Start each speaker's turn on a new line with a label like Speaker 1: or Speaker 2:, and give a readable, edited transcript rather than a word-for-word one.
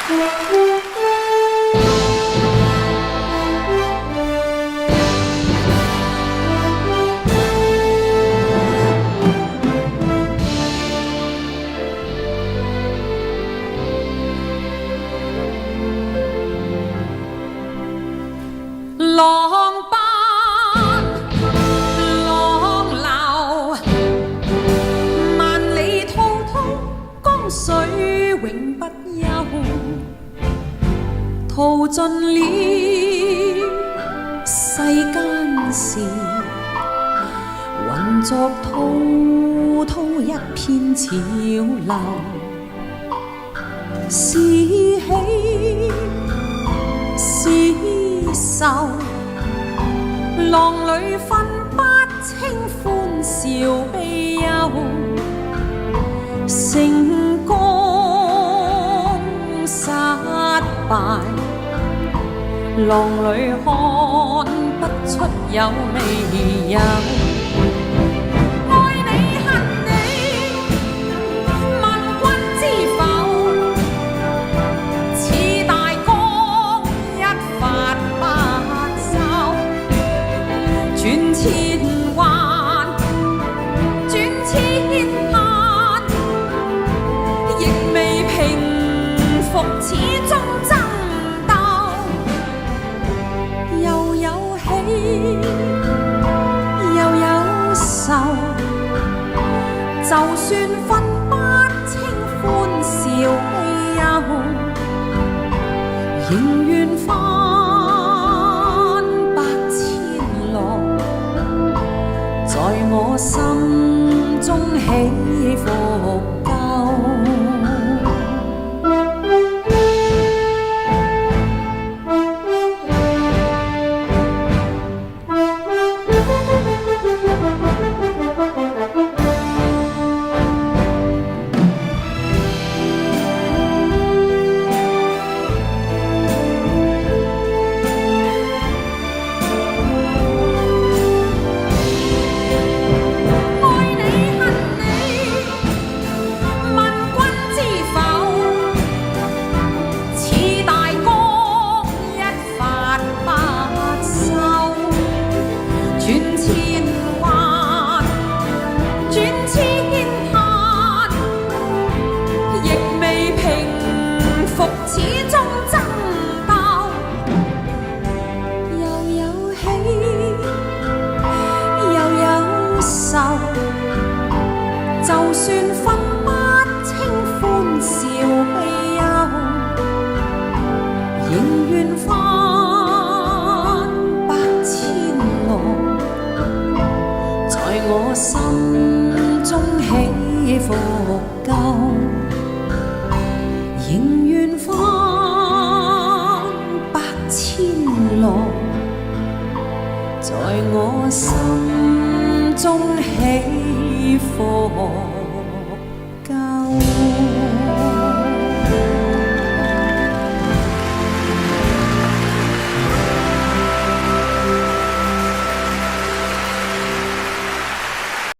Speaker 1: 浪奔浪流，萬里滔滔江水永不休，淘盡了世間事，混作滔滔一片潮流，是喜是愁，浪裏分不清歡笑悲憂，成功失敗，浪裏看不出有未有。轉千彎，轉千盼，亦未平復，始終爭鬥，又有喜，又有愁，就算分不清歡笑悲憂，仍願翻在我心中起伏夠。始終爭鬥，又有喜，又有愁，就算分不清歡笑悲憂，仍願翻百千浪，在我心中起伏夠。仍願翻百千浪，在我心中起伏。